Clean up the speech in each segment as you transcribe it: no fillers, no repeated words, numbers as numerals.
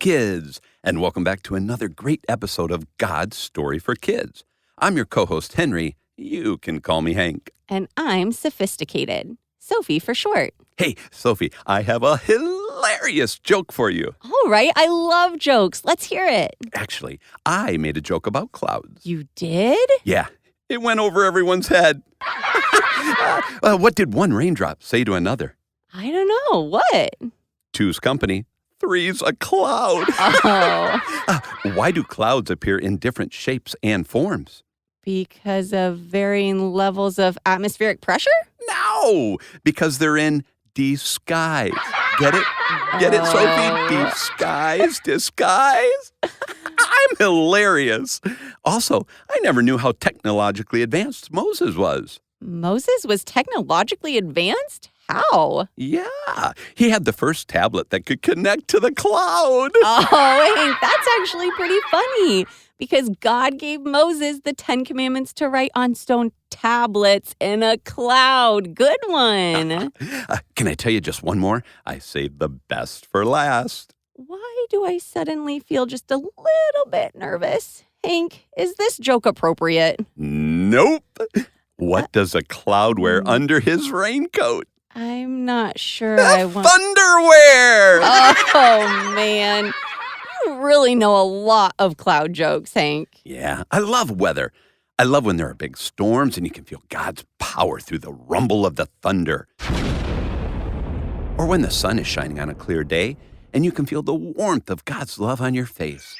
kids, and welcome back to another great episode of God's Story for Kids. I'm your co-host, Henry. You can call me Hank. And I'm Sophisticated. Sophie for short. Hey, Sophie, I have a hilarious joke for you. All right, I love jokes. Let's hear it. Actually, I made a joke about clouds. You did? Yeah, it went over everyone's head. What did one raindrop say to another? I don't know. What? Two's company, three's a cloud. Oh. Why do clouds appear in different shapes and forms? Because of varying levels of atmospheric pressure? No, because they're in disguise. Get it? Get it, Sophie? Disguise. I'm hilarious. Also, I never knew how technologically advanced Moses was. Moses was technologically advanced? How? Yeah, he had the first tablet that could connect to the cloud. Oh, Hank, that's actually pretty funny. Because God gave Moses the 10 Commandments to write on stone tablets in a cloud. Good one. Can I tell you just one more? I saved the best for last. Why do I suddenly feel just a little bit nervous? Hank, is this joke appropriate? Nope. What does a cloud wear under his raincoat? I'm not sure I want... Thunderwear! Oh, man. You really know a lot of cloud jokes, Hank. Yeah, I love weather. I love when there are big storms and you can feel God's power through the rumble of the thunder. Or when the sun is shining on a clear day and you can feel the warmth of God's love on your face.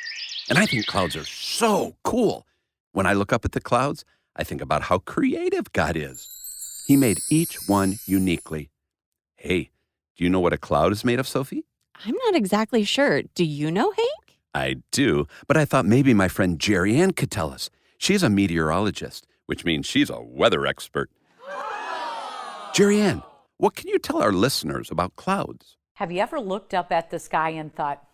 And I think clouds are so cool. When I look up at the clouds, I think about how creative God is. He made each one uniquely. Hey, do you know what a cloud is made of, Sophie? I'm not exactly sure. Do you know, Hank? I do, but I thought maybe my friend Jerry Ann could tell us. She's a meteorologist, which means she's a weather expert. Jerry Ann, what can you tell our listeners about clouds? Have you ever looked up at the sky and thought,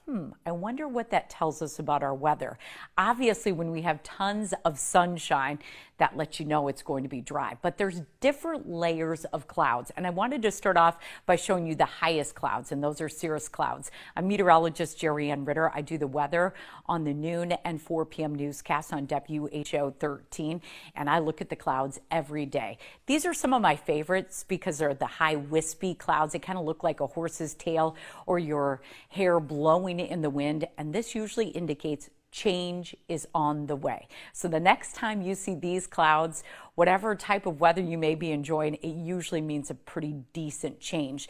I wonder what that tells us about our weather? Obviously, when we have tons of sunshine, that lets you know it's going to be dry. But there's different layers of clouds. And I wanted to start off by showing you the highest clouds, and those are cirrus clouds. I'm meteorologist Jerry Ann Ritter. I do the weather on the noon and 4 p.m. newscast on WHO 13, and I look at the clouds every day. These are some of my favorites because they're the high wispy clouds. They kind of look like a horse's tail or your hair blowing in the wind, and this usually indicates change is on the way. So the next time you see these clouds, whatever type of weather you may be enjoying, it usually means a pretty decent change.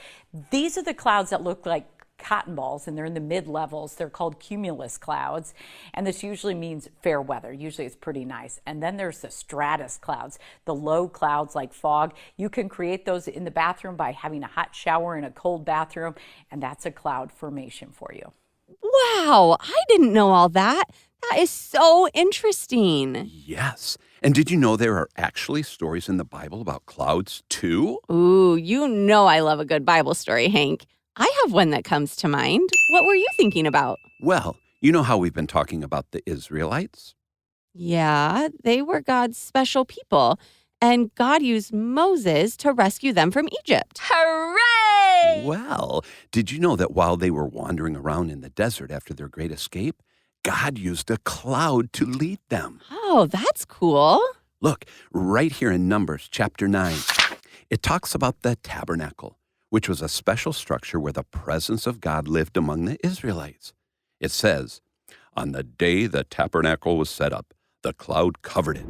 These are the clouds that look like cotton balls, and they're in the mid-levels. They're called cumulus clouds, and this usually means fair weather. Usually it's pretty nice. And then there's the stratus clouds, the low clouds like fog. You can create those in the bathroom by having a hot shower in a cold bathroom, and that's a cloud formation for you. Wow, I didn't know all that. That is so interesting. Yes. And did you know there are actually stories in the Bible about clouds too? Ooh, you know I love a good Bible story, Hank. I have one that comes to mind. What were you thinking about? Well, you know how we've been talking about the Israelites? Yeah, they were God's special people, and God used Moses to rescue them from Egypt. Hooray! Well, did you know that while they were wandering around in the desert after their great escape, God used a cloud to lead them? Oh, that's cool. Look, right here in Numbers chapter 9, it talks about the tabernacle, which was a special structure where the presence of God lived among the Israelites. It says, "On the day the tabernacle was set up, the cloud covered it.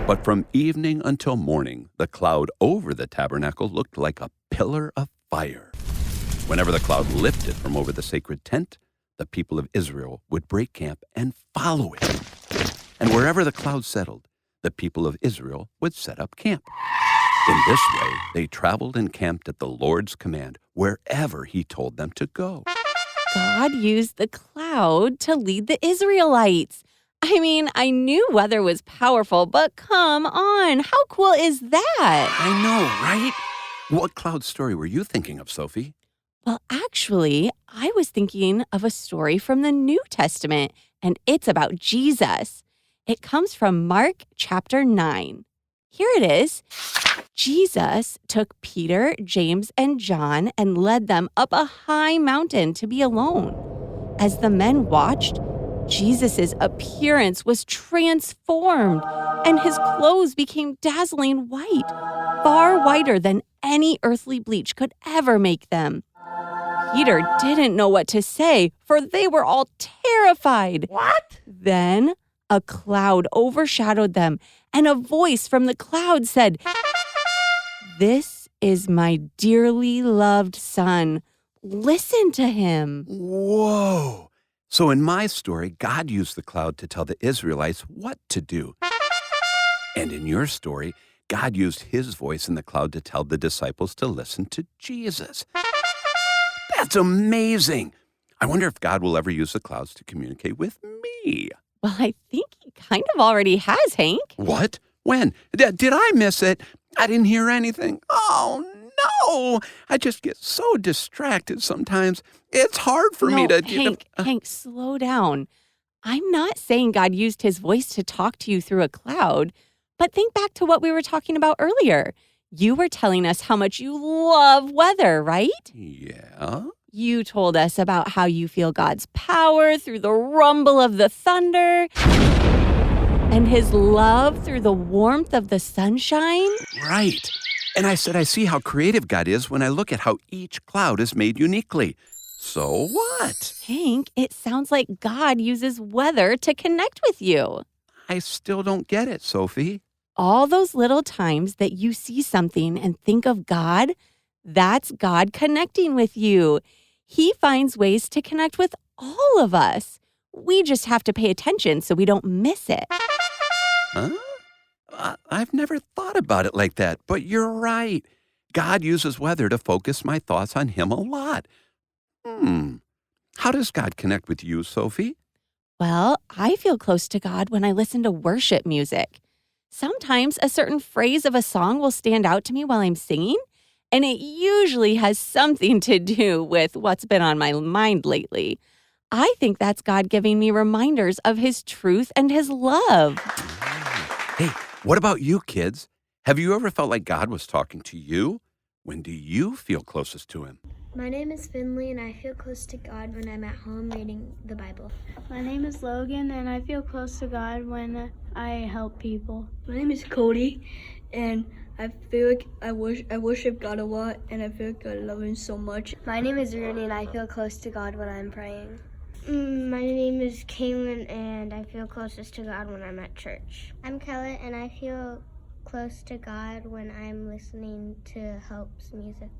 But from evening until morning, the cloud over the tabernacle looked like a pillar of fire. Whenever the cloud lifted from over the sacred tent, the people of Israel would break camp and follow it. And wherever the cloud settled, the people of Israel would set up camp. In this way, they traveled and camped at the Lord's command wherever he told them to go." God used the cloud to lead the Israelites. I mean, I knew weather was powerful, but come on, how cool is that? I know, right? What cloud story were you thinking of, Sophie? Well, actually, I was thinking of a story from the New Testament, and it's about Jesus. It comes from Mark chapter 9. Here it is. Jesus took Peter, James, and John and led them up a high mountain to be alone. As the men watched, Jesus' appearance was transformed, and his clothes became dazzling white, far whiter than any earthly bleach could ever make them. Peter didn't know what to say, for they were all terrified. What? Then a cloud overshadowed them, and a voice from the cloud said, "This is my dearly loved son. Listen to him." Whoa. So in my story, God used the cloud to tell the Israelites what to do. And in your story, God used his voice in the cloud to tell the disciples to listen to Jesus. That's amazing. I wonder if God will ever use the clouds to communicate with me. Well, I think he kind of already has, Hank. What? When? Did I miss it? I didn't hear anything. Oh, no. I just get so distracted sometimes. It's hard for me to... Hank, slow down. I'm not saying God used his voice to talk to you through a cloud, but think back to what we were talking about earlier. You were telling us how much you love weather, right? Yeah? You told us about how you feel God's power through the rumble of the thunder and his love through the warmth of the sunshine. Right. And I said I see how creative God is when I look at how each cloud is made uniquely. So what? Hank, it sounds like God uses weather to connect with you. I still don't get it, Sophie. All those little times that you see something and think of God, that's God connecting with you. He finds ways to connect with all of us. We just have to pay attention so we don't miss it. Huh? I've never thought about it like that, but you're right. God uses weather to focus my thoughts on him a lot. How does God connect with you, Sophie? Well, I feel close to God when I listen to worship music. Sometimes a certain phrase of a song will stand out to me while I'm singing, and it usually has something to do with what's been on my mind lately. I think that's God giving me reminders of his truth and his love. Hey, what about you, kids? Have you ever felt like God was talking to you? When do you feel closest to him? My name is Finley, and I feel close to God when I'm at home reading the Bible. My name is Logan, and I feel close to God when I help people. My name is Cody, and I feel like I worship God a lot, and I feel like I love him so much. My name is Rooney, and I feel close to God when I'm praying. My name is Kaylin, and I feel closest to God when I'm at church. I'm Kelly, and I feel close to God when I'm listening to Hope's music.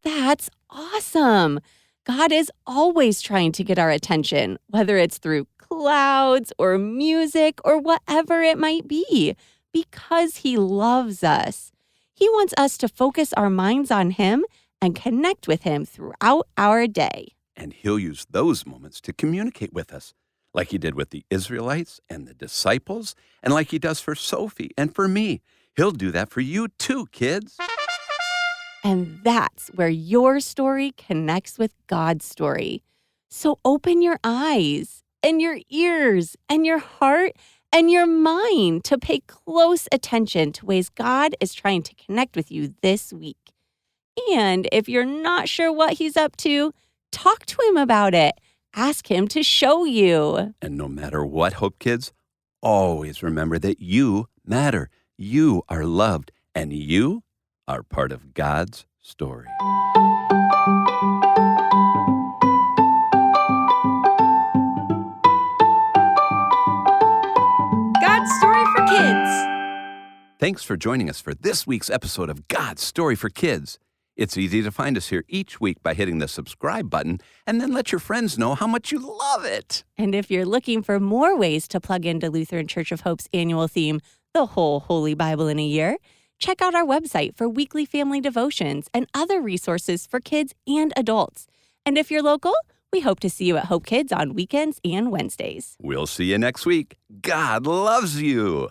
That's awesome. God is always trying to get our attention, whether it's through clouds or music or whatever it might be, because he loves us. He wants us to focus our minds on him and connect with him throughout our day. And he'll use those moments to communicate with us, like he did with the Israelites and the disciples, and like he does for Sophie and for me. He'll do that for you too, kids. And that's where your story connects with God's story. So open your eyes and your ears and your heart and your mind to pay close attention to ways God is trying to connect with you this week. And if you're not sure what he's up to, talk to him about it. Ask him to show you. And no matter what, Hope Kids, always remember that you matter. You are loved, and you are part of God's story. God's Story for Kids. Thanks for joining us for this week's episode of God's Story for Kids. It's easy to find us here each week by hitting the subscribe button and then let your friends know how much you love it. And if you're looking for more ways to plug into Lutheran Church of Hope's annual theme, the whole Holy Bible in a year, check out our website for weekly family devotions and other resources for kids and adults. And if you're local, we hope to see you at Hope Kids on weekends and Wednesdays. We'll see you next week. God loves you.